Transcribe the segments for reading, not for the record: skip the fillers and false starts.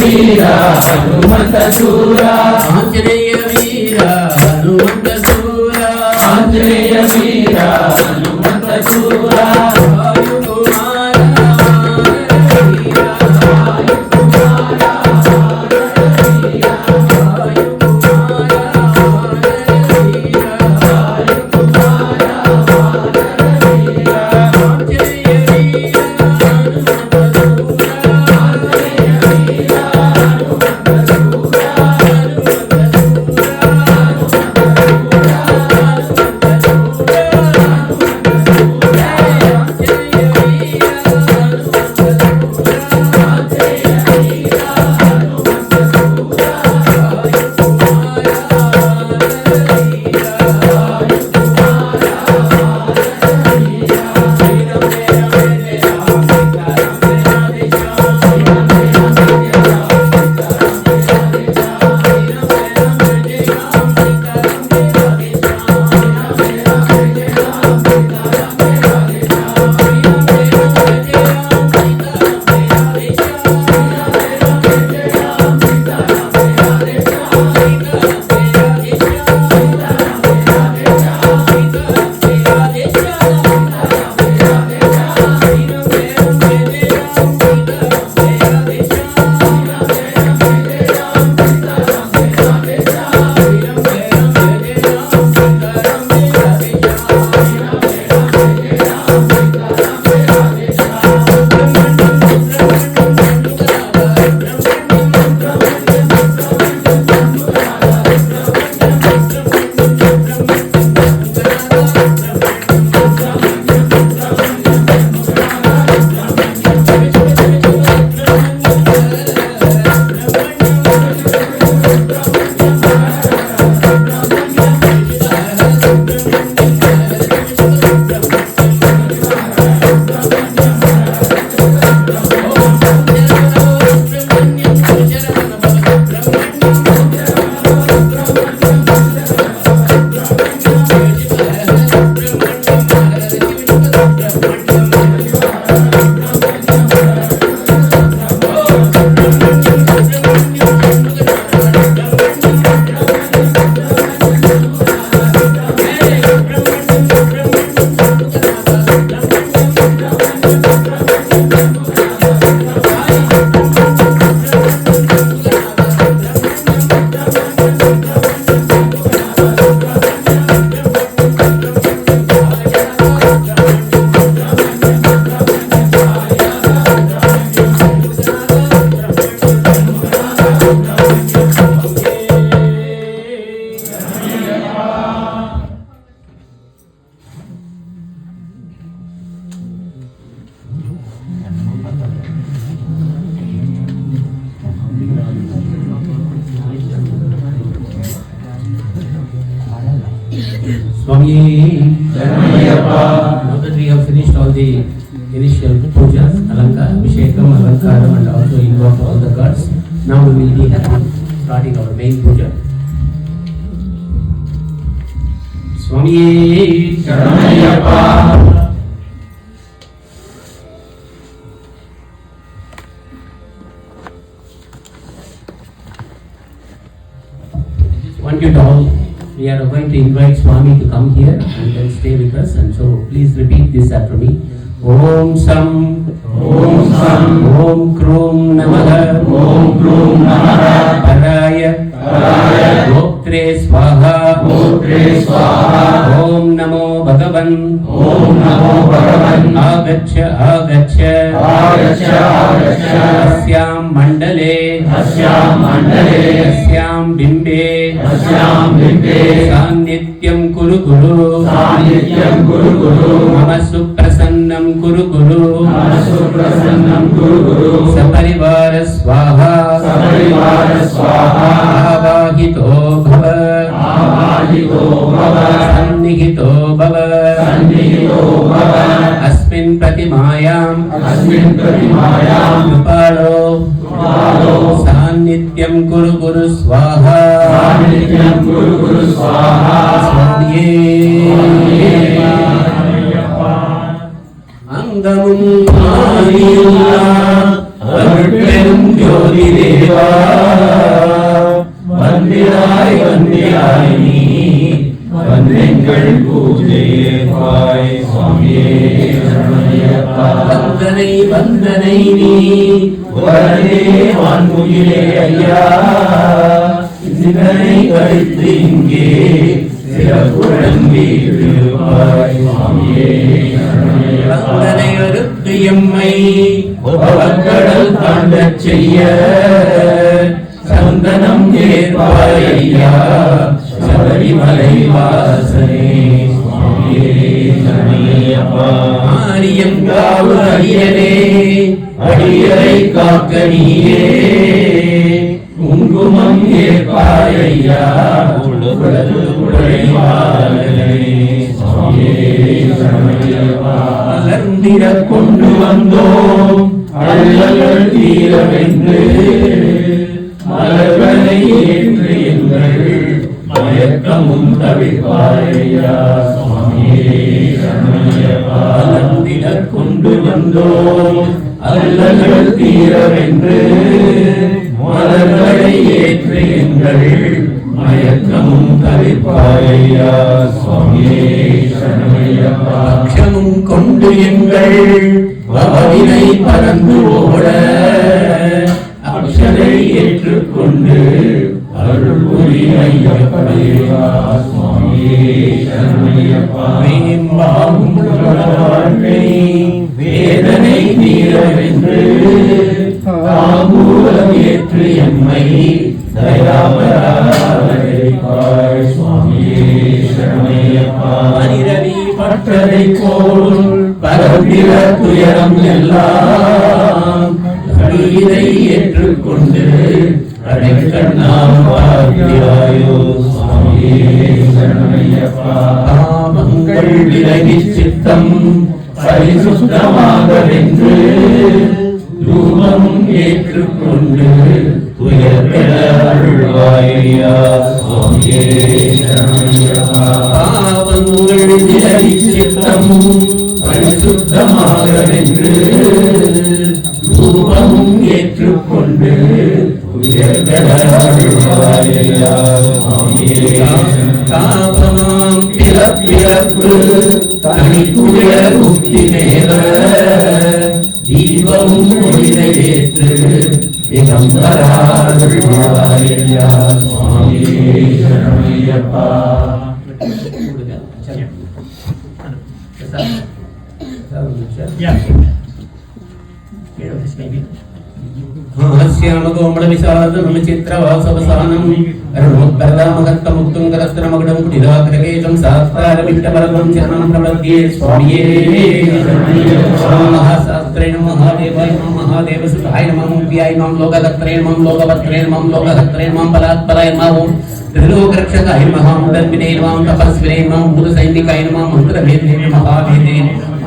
Veera Hanumantha Soora Anjaneya Veera Hanumantha Soora Anjaneya Veera Hanumantha Soora Swami, now that we have finished all the initial pujas, Alankar, Abhishekam, Alankaram, and also invoke all the gods, now we will be starting our main puja. Swami, Sharanayappa. Want you to all, we are going to invite Swami to come here and then stay with us, and so please repeat this after me. Om Sam, Om Sam, Om Krum Namaha, Om Krum Namaha, Paraya, Paraya, Goptre Swaha, Goptre Swaha, Om Namo Bhagavan, Om Namo Bhagavan, Agaccha, Agaccha, Agaccha, Agaccha, Asyam Mandale, Asyam Mandale, Asyam Bimbe, Asyam Bimbe, Sanityam Kuru Kuru, Sanityam Kuru Kuru, Namasu Prasannam Kuru Kuru, Namasu Prasannam Kuru Kuru, Saparivara Swaha, Saparivara Swaha, Avahito Bhava, Avahito Bhava, Sannihito Bhava, Sannihito Bhava, Asmin Pratimayam, Asmin Pratimayam, Krupalo, Krupalo, Sanityam Kuru Kuru Swaha, Sanityam Kuru Kuru Swaha, Swamiye. Angamum Aniyulla அருட்பெரும் ஜோதி தேவா வந்திராய் வந்திராய் நீ வந்தெங்கள் பூஜையேற்பாய் சுவாமியே சரணமையப்பா. வந்தனை வந்தனை நீ வரதே வான்முகிலே ஐயா சிந்தனை கழித்து இங்கே சிறப்புழம்பி திருப்பாய் சுவாமியே சரணமையப்பா. வந்தனை அறுத்து எம்மை பவக்கடல் தாண்டச் செய்ய சந்தனம் ஏற்பாய் ஐயா சபரிமலை வாசனே சுவாமியே சரணமையப்பா. ஆரியங்காவு அரியனே அடியரை காக்க நீயே குங்குமம் ஏற்பாய் ஐயா உலகு உடைவாளனே சுவாமியே சரணமையப்பா. மலர்ந்திட கொண்டு வந்தோம் அல்லல்கள் தீரவென்று மலர்களை ஏற்று எங்கள் மயக்கமும் தவிர்ப்பாயா சுவாமியே சரணமையப்பா. மலர்ந்திட கொண்டு வந்தோம் அல்லல்கள் தீரவென்று மலர்களை ஏற்று எங்கள் மயக்கமும் தவிர்ப்பாயா சுவாமியே சரணமையப்பா. அக்ஷமும் கொண்டு எங்கள் பவவினை பறந்து ஓட அக்ஷரை ஏற்றுக்கொண்டு அருள் புரி ஐயப்பா சுவாமியே சரணமையப்பா. மேம்பாகும் வாழ்க்கை வேதனை தீரவென்று தாம்பூலம் ஏற்று எம்மை தயாமராய் சுவாமியே சரணமையப்பா. மனிதனி பட்டதை போல் பரந்திர துயரம் எல்லாம் இதை ஏற்றுக்கொண்டு அடைக்கண்ணாம் பார்க்கிறாயோ சுவாமியே சரணமையப்பா. பாவங்கள் விலகி சித்தம் பரிசுத்தமாக வென்று ரூபம் ஏற்றுக்கொண்டு துயர்பெற அருள்வாயா சுவாமியே சரணமையப்பா. பாவங்கள் விலகி சித்தம் பரிசுத்தமாக வென்று ரூபமும் ஏற்றுக்கொண்டு உயர்கட அருள்வாயா சுவாமியே. தாபமாம் பிறப்பிறப்பு தனிக்குய முக்தி நேர தீபமும் ஒளிதை ஏற்று திகம்பராருள்வாயா சுவாமியே சரணமையப்பா. ഹാസ്യാമകോമള വിശാലം ചിത്രവാസവസാനം മുക്തം കുടിലാഗ്രകേശം സാസ്താരമിഷ്ടപരമം ചരണം പ്രപദ്യേ സ്വാമിയേ മഹാശാസ്ത്രേ നമഃ മഹാദേവായ നമഃ മഹാദേവസുതായ നമഃ മുഖ്യായ നമഃ ലോകകർത്രേ നമഃ ലോകവക്ത്രേ നമഃ ലോകഹർത്രേ നമഃ ബലാത്പരായ നമഃ त्रिलोकरक्षकाय नमः मुदन्विने नमः तपस्विने नमः भूतसैनिकाय नमः मन्त्रभेदने नमः महाभेदने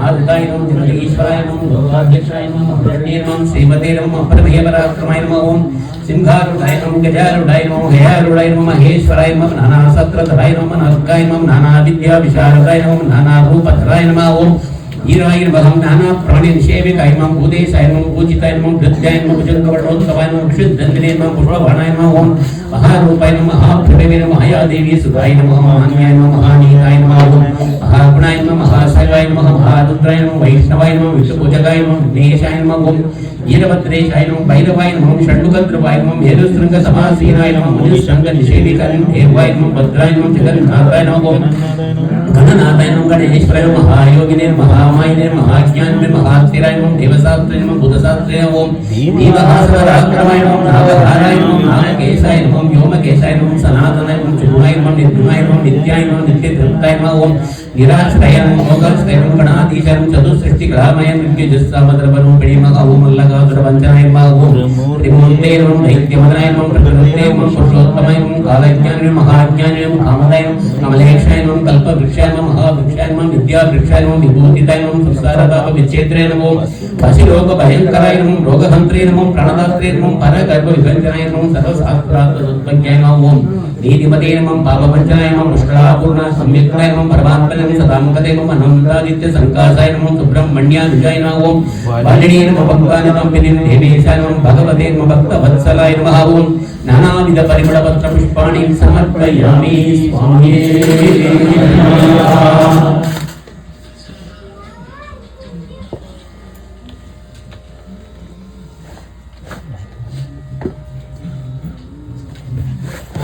आदिताय नमः जगदीश्वराय नमः लोकाध्यक्षाय नमः प्रज्ञे नमः श्रीमते नमः परमयपराक्रमाय नमः ओम सिंहारूढाय नमः गजारूढाय नमः गयारूढाय नमः महेश्वराय नमः नानाशस्त्रधराय नमः नारकाय नमः नानाविद्या विशारदाय नमः नानारूपधराय नमः ओम ईराय नमः नाना प्राणी निषेविकाय नमः भूतेशाय नमः पूजिताय नमः धृत्याय नमः भुजंगवर्णोत्सवाय नमः विशुद्धन्विने नमः पुष्पवाणाय नमः ओम महारूपाय नमः महाप्रभवे नमः महादेवी सुताय नमः महान्याय नमः महानीताय नमः ओम महागुणाय नमः महाशैवाय नमः महारुद्राय नमः वैष्णवाय नमः विष्णुपूजकाय नमः विघ्नेशाय नमः ओम वीरभद्रेशाय नमः भैरवाय नमः षण्मुखध्रुवाय नमः मेरुशृंग समासीनाय नमः मनुष्यंग निषेविकाय नमः देवाय नमः भद्राय नमः जगन्नाथाय नमः ओम गणनाथाय नमः गणेश्वराय नमः महायोगिने महामायिने महाज्ञानिने महास्थिराय नमः देवशास्त्रे नमः बुधशास्त्रे नमः ओम दीपहासराक्रमाय नमः नागधाराय नमः नागकेशाय नमः व्योमकेशाय नमः सनातनाय नमः चिन्मयाय नमः निर्गुणाय नमः नित्याय नमः नित्यतृप्ताय नमः ओम निराश्रयाय नमः मोक्षाय नमः गणाधीशाय नमः चतुसृष्टिग्रामय नित्यजस्सामद्रवरूपिणे नमः ओम अल्लगासुरवञ्चनाय नमः ओम त्रिमूर्ते नमः दैत्यमदनाय नमः प्रकृते नमः पुरुषोत्तमाय नमः कालज्ञानिने महाज्ञानिने नमः कामदाय नमः कमलेशाय नमः कल्पवृक्षाय नमः महावृक्षाय नमः विद्यावृक्षाय नमः विभूतिताय नमः संसारताप विच्छेद्रे नमः पशुलोक भयंकराय नमः रोगहन्त्रे नमः प्रणदात्रे नमः परगर्भ विभञ्जनाय नमः सर्वशास्त्रार्थोत्पन्नाय नमः ओम नीतिमते नमः पापवञ्चनाय नमः मुष्कलापूर्ण सम्यक्ताय नमः परमात्मने ஞானம் சதாமுகதே மம அனந்தாதித்ய சங்காசாய நம சுப்ரமண்யாதிஜாய நம ஓம் வாலினியே நம பக்வாய நம பின்னின் தேவேசாய நம பகவதே நம பக்த வத்சலாய நம ஓம் நானாவித பரிமள பத்ர புஷ்பாணி சமர்ப்பயாமி சுவாமியே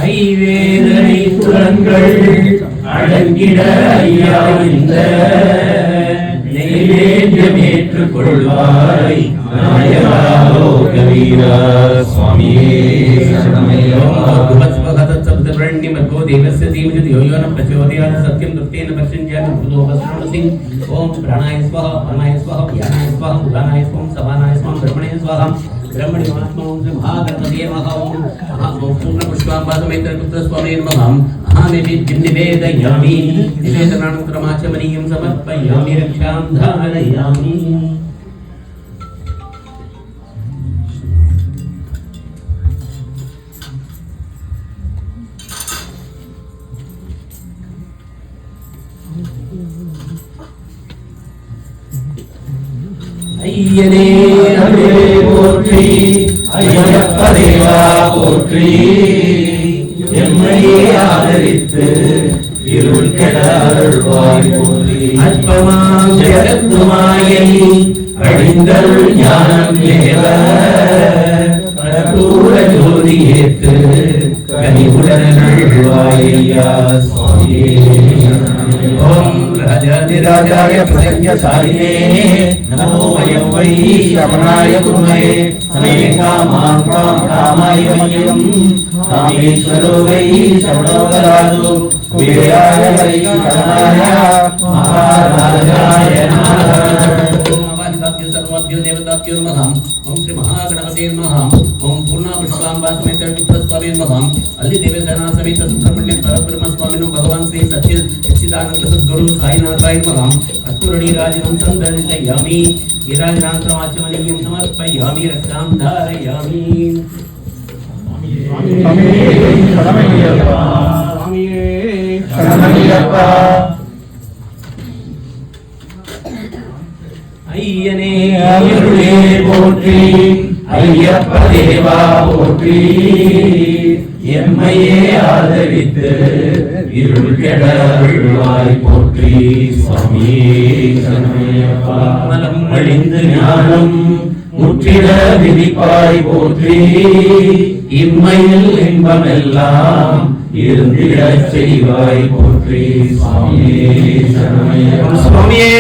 ஐவேதனை புலன்கள் அடங்கிட ஐயா இந்த நைவேத்தியம் ஏற்றுக்கொள்வாய் நாயகலோகவீரா சுவாமியே சரணமையோ भगवत्स्वगतशब्दवरण्यमर्गो देवस्य धीमहि धियो यो न प्रचोदयात् सत्यं दुष्टेन पश्यन्त्यात् भूतोपस्रवसि ओम प्राणाय स्वाहा अपानाय स्वाहा व्यानाय स्वाहा उदानाय स्वाहा समानाय स्वाहा ब्रह्मणे स्वाहा ब्रह्मणि महात्मा ओम श्री महागणपतये नमः ओम पूर्णपुष्पाम्बासमेतरपुत्र स्वामी नमः अहमेति निवेदयामि निवेदनानन्तरमाचमनीयं समर्पयामि रक्षां धारयामि ஐயனே அருளே போற்றி ஐயப்ப தேவா போற்றி எம்மையே ஆதரித்து இருள் கெட அருள்வாய் போற்றி அற்பமாம் ஜெகத்துமாயை அழிந்தருள் ஞானம் தேவ கற்பூர ஜோதி ஏத்து கனிவுடன் அருள்வாய் ஐயா சுவாமியே ஓம் राजाधिराजाय प्रज्ञशालिने नमो वयं वै श्रवणाय कुर्महे समे कामान् कामाय मह्यं कामेश्वरो वै श्रवणो ददातु कुबेराय वै शरणाय महाराजाय नमः सर्वाभ्यो देवताभ्यो नमः ओम श्री महागणपते नमः ओम पूर्णापुष्पाम्बा समेत विप्रस्वामी नमः अल्लि देवसेना समेत सुब्रह्मण्य परब्रह्म स्वामिनो भगवान श्री सच्चिदानंद सद्गुरु साईनाथाय नमः कस्तूरणी राजनं संदर्शयामि ईराजनान्तरमाचमनीयं समर्पयामि रक्षां धारयामि ஐயனே அருளே போற்றி ஐயப்ப தேவா போற்றி எம்மையே ஆதரித்து இருள் கெட அருள்வாய் போற்றி சுவாமியே சரணமையப்பா மலம் அழிந்து ஞானம் முற்றிட விதிப்பாய் போற்றி இம்மையில் இன்பமெல்லாம் இருந்திடச் செய்வாய் போற்றி சுவாமியே சரணமையப்பா சுவாமியே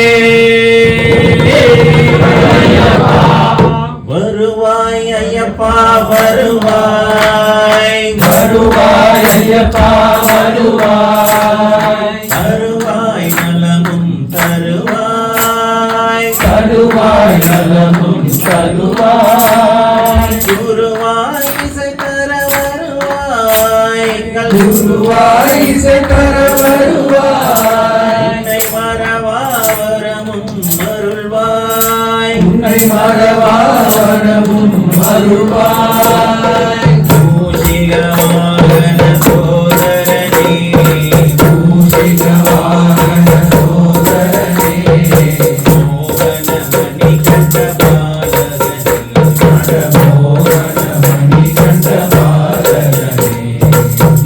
வருவாய் ஐயப்பா வருவாய் வருவாய் ஐயப்பா வருவாய் தருவாய் நலமும் தருவாய் தருவாய் நலமும் தருவாய் குருவாய் இசை தர வருவாய் குருவாய் இசை தர வருவாய் மரவா வரமும் அருள்வாய் உன்னை மரவா வரமும் அருள்வாய் மூஷிக வாகன சோதரனே மூஷிக வாகன சோதரனே மோகன மணி கண்ட பாலகனே மோகன மணி கண்ட பாலகனே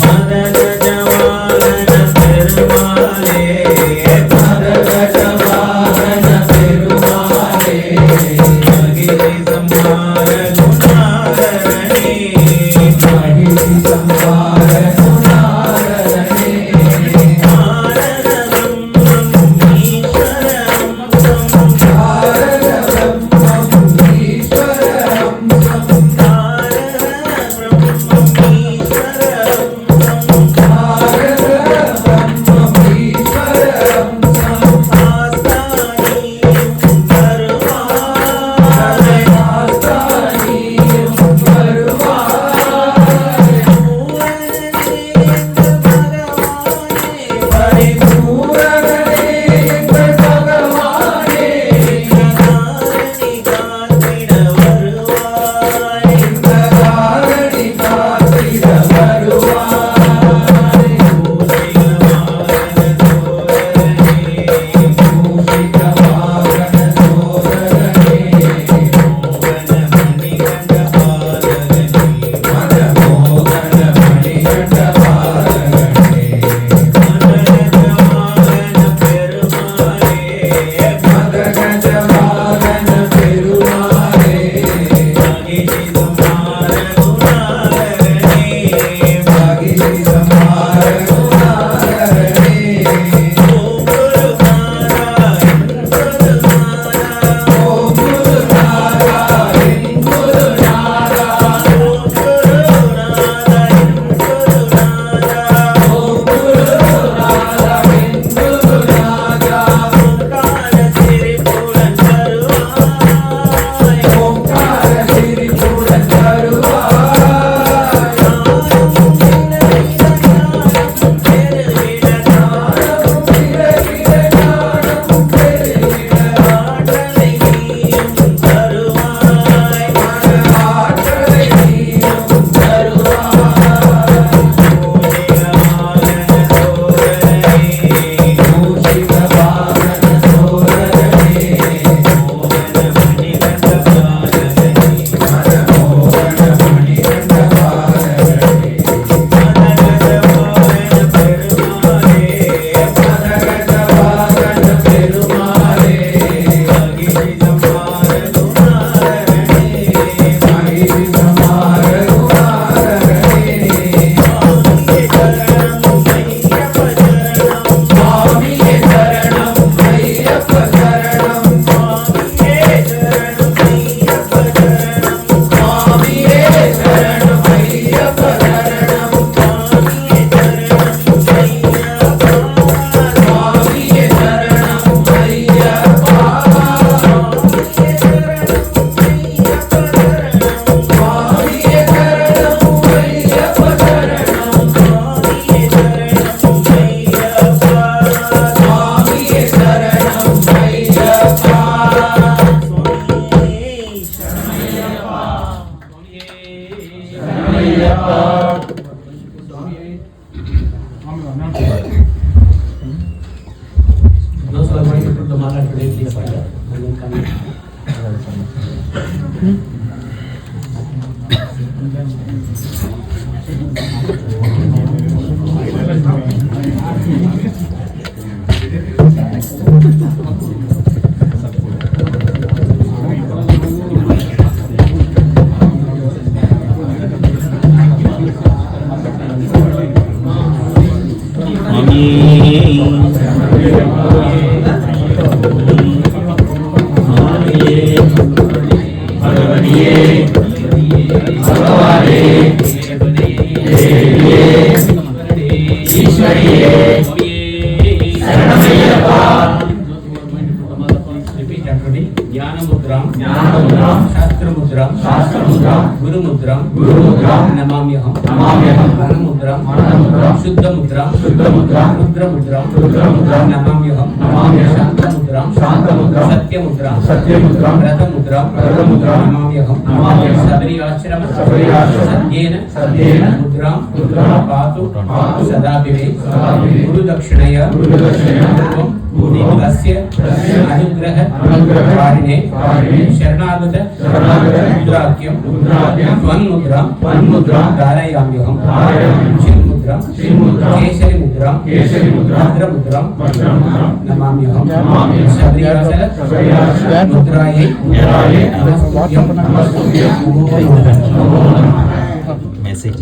மதன ஜவாகன பெருமாளே மதன ஜவாகன பெருமாளே மகிழை சம்மார குணாகரனே மகிழை சம்மார குணாகரனே ஆரகம் ஈஸ்வரம் ஆரகம் ஈஸ்வரம் Those who are going to put the mala today, please stand up and then come in. Message.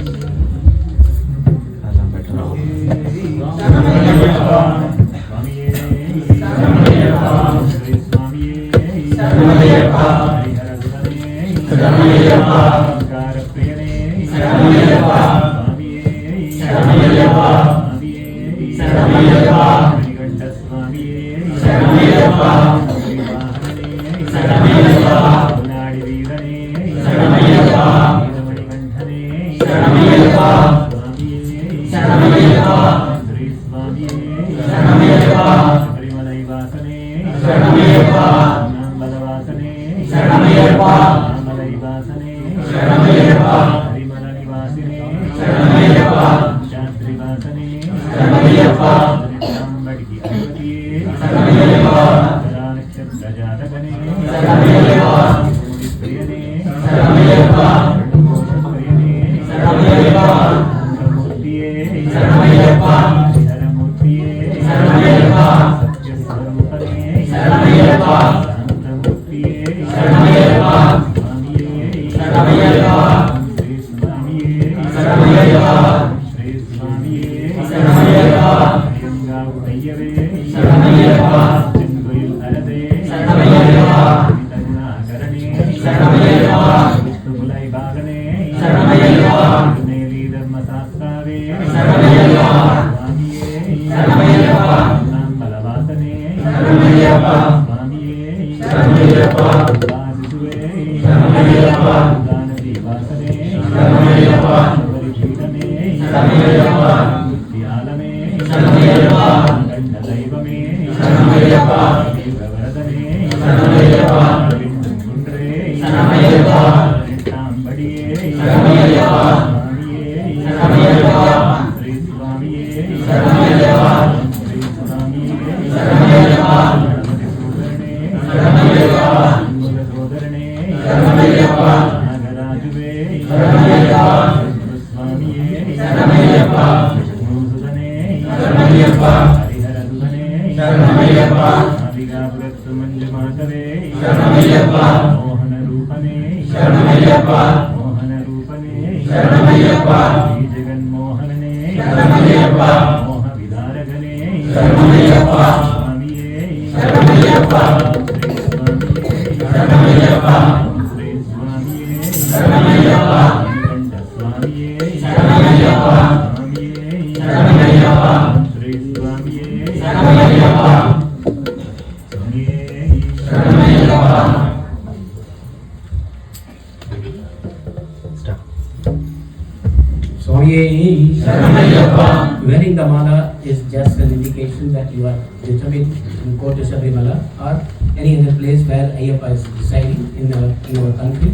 Wearing the mala is just an indication that you are determined to go to Sabarimala or any other place where Ayyappa is residing in our country,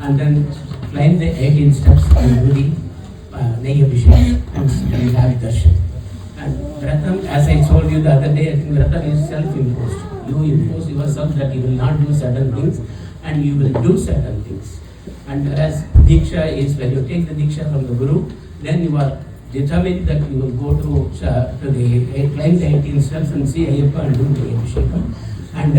and then climb the 18 steps and do the told you the other day, I think Ratan is self-imposed. You impose yourself that you will not do certain things and you will do certain things. And whereas Diksha is when you take the Diksha from the Guru, then you are determined that you will go to the climb the 18 steps and see Ayyappa and do the Abhishekam. And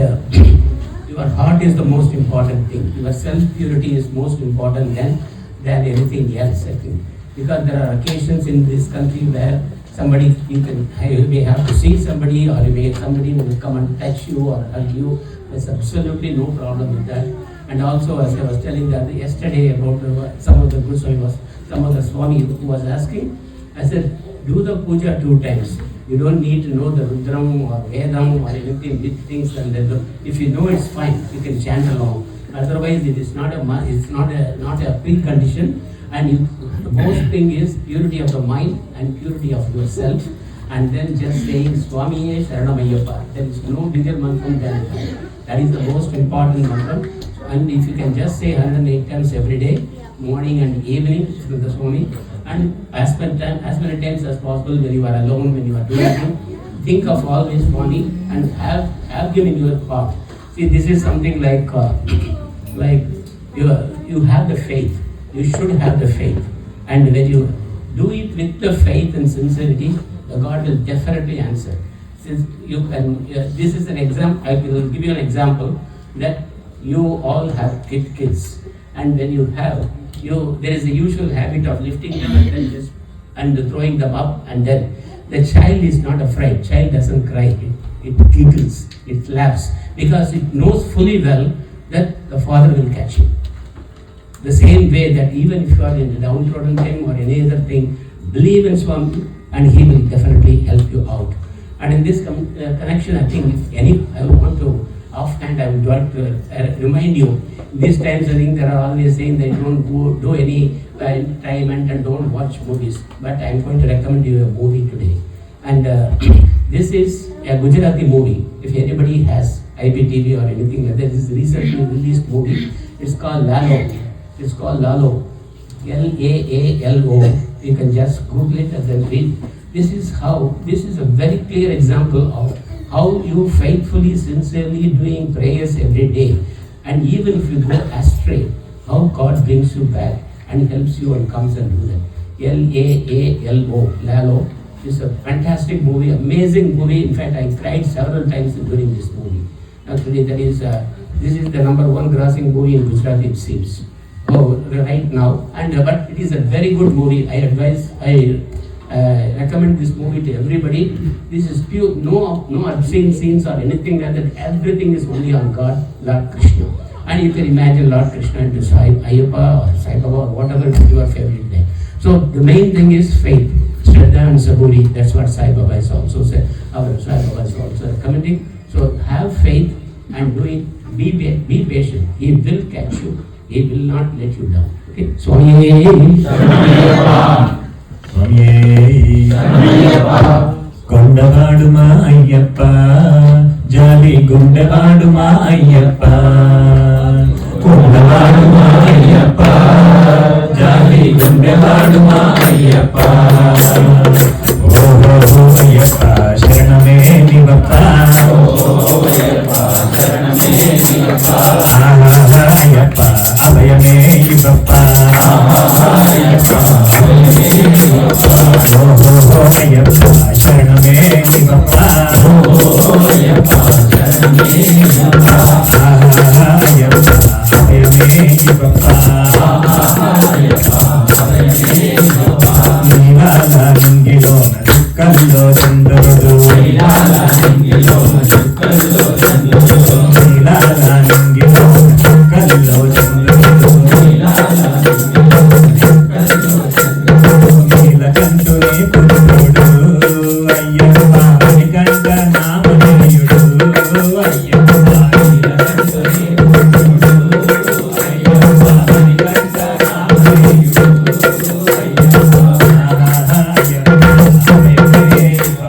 your heart is the most important thing. Your self-purity is most important than anything else, I think. Because there are occasions in this country where somebody, you may have to see somebody, or somebody will come and touch you or hug you. There's absolutely no problem with that. And also, as I was telling that yesterday about some of the Swami who was asking, I said, do the puja 2 times. You don't need to know the Rudram or Vedam or anything, big things. And if you know, it's fine. You can chant along. Otherwise, it is not a precondition. And the most thing is purity of the mind and purity of yourself. And then just saying Swami Sharanamayyappa. There is no bigger mantra than that. That is the most important mantra. And if you can just say 108 times every day, morning and evening to the Swami, and as many times as possible when you are alone, when you are doing it, think of always Swami and have him in your heart. See, this is something like you have the faith. You should have the faith. And when you do it with the faith and sincerity, the God will definitely answer. Since you can, this is an example. I will give you an example that you all have kids, and when you have, there is a usual habit of lifting them and then throwing them up, and then the child is not afraid. Child doesn't cry. It giggles. It laughs because it knows fully well that the father will catch him. The same way that even if you are in a downtrodden thing or any other thing, believe in Swami and he will definitely help you out. And in this connection, I think I want to offhand, I would like to remind you, these times I think there are always saying that don't do any time and don't watch movies. But I am going to recommend you a movie today. And this is a Gujarati movie. If anybody has IPTV or anything like that, this is a recently released movie. It's called Lalo. It's called Lalo. L-A-A-L-O. You can just Google it and then read. This is a very clear example of how you faithfully, sincerely doing prayers every day. And even if you go astray, how God brings you back and helps you and comes and do that. L-A-A-L-O. Lalo. It's a fantastic movie, amazing movie. In fact, I cried several times during this movie. Actually, this is the #1 grossing movie in Gujarat, it seems. Right now, but it is a very good movie. I recommend this movie to everybody. This is pure, no obscene scenes or anything like that. Everything is only on God, Lord Krishna. And you can imagine Lord Krishna into Ayyappa or Sai Baba or whatever is your favorite name. So the main thing is faith, Shraddha and Saburi. That's what Sai Baba is also said. Our Sai Baba is also recommending. So have faith and do it. Be patient. He will catch you. He will not let you down. Okay. Swami Gondavaduma Ayyappa, Jali Gondavaduma Ayyappa, Gondavaduma Ayyappa, Jali Gondavaduma Ayyappa, Oh Ayyappa, Sharaname Nivappa, Oh Ayyappa, Sharaname Nivappa, Ayyappa, Abhayame Nivappa, Ayyappa, Abhayame Nivappa, Oh Ayyappa, Sharaname Nivappa, Oh Ayyappa, Sharaname Nivappa, Ayyappa, Abhayame Nivappa, Ayyappa, Abhayame Nivappa, Nilala Ningilona Sukkallo Chandarudu, Nilala Ningilona Sukkallo Chandarudu, Nilala Ningilona Sukkallo Chandarudu, Nilala Ningilona Sukkallo Chandarudu, Nilakantuni Purudu, Ayyappa Nikanda Namanayudu, Ayyappa Nilakantuni Purudu, Ayyappa Nikanda Namanayudu, Ayyappa Ayyappa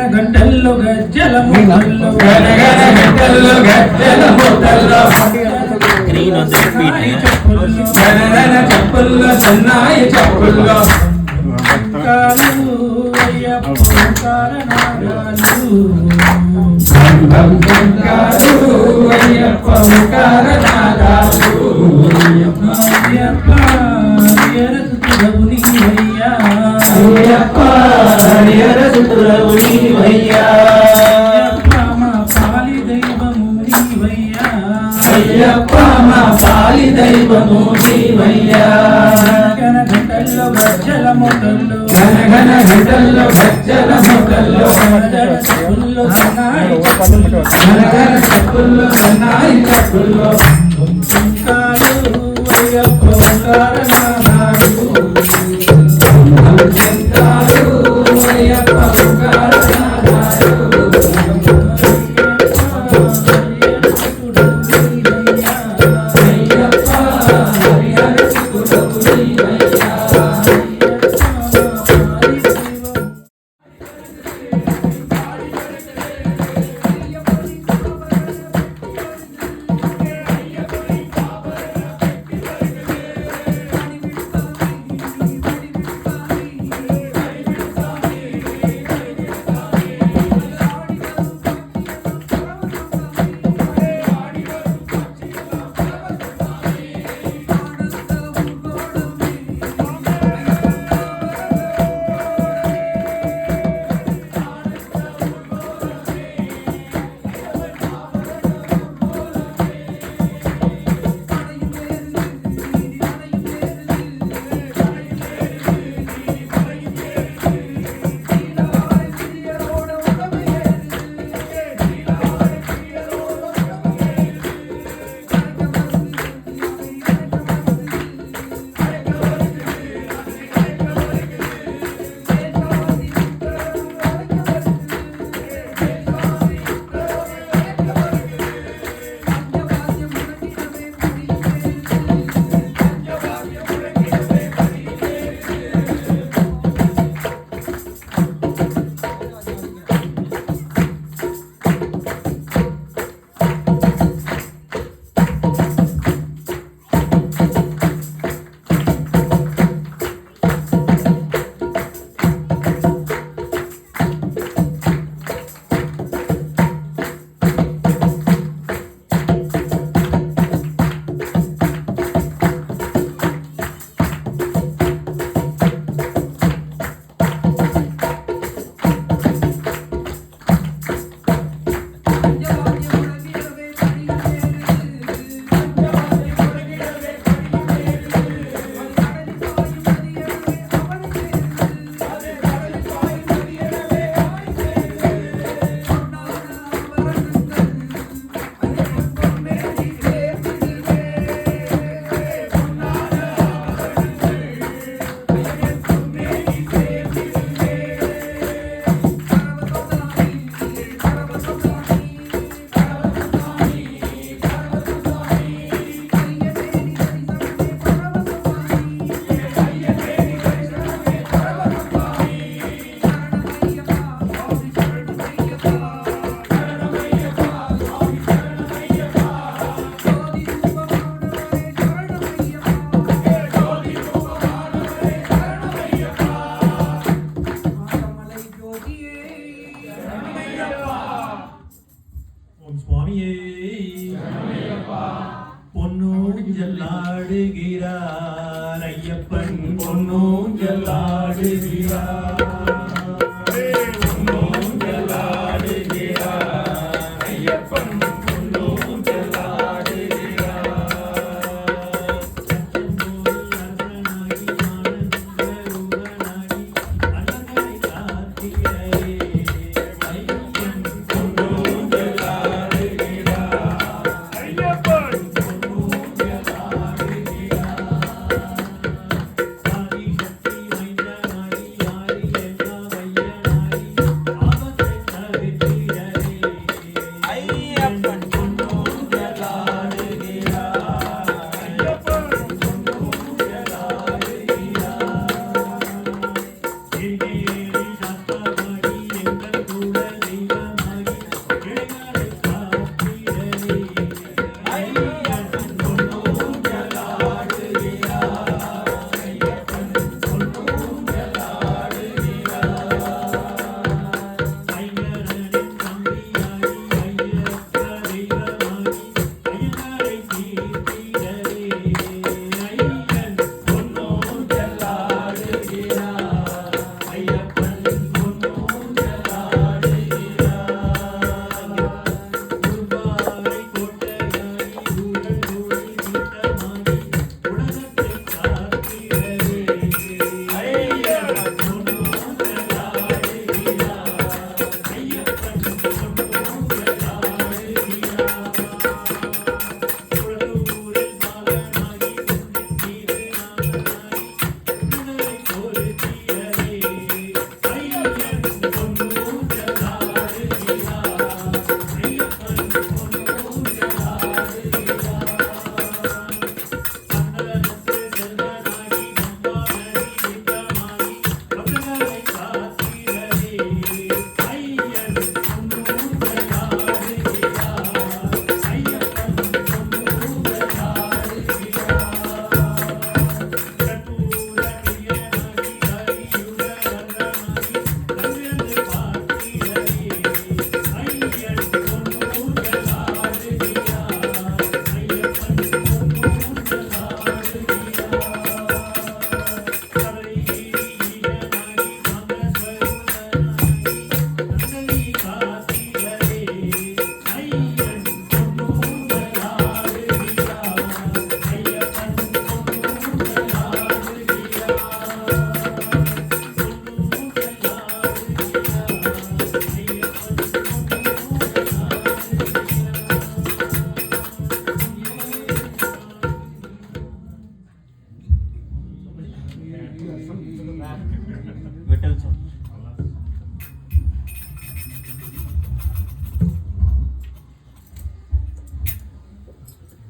గంటల్లో గజ్జలము చెప్పుల్లో సన్నాయి చెప్పుల్లో అయ్యప్ప హరియర సుతురవు నీవయ్యా మా పాలి దైవము నీవయ్యా అయ్యప్ప మా పాలి దైవము నీవయ్యా గన గంటల్లో గజ్జల మొదల్లో గన గంటల్లో గజ్జల మొదల్లో చెప్పుల్లో సన్నాయి చెప్పుల్లో సన్నాయి చెప్పుల్లో అయ్యప్ప కారణాలు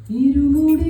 இருமுடி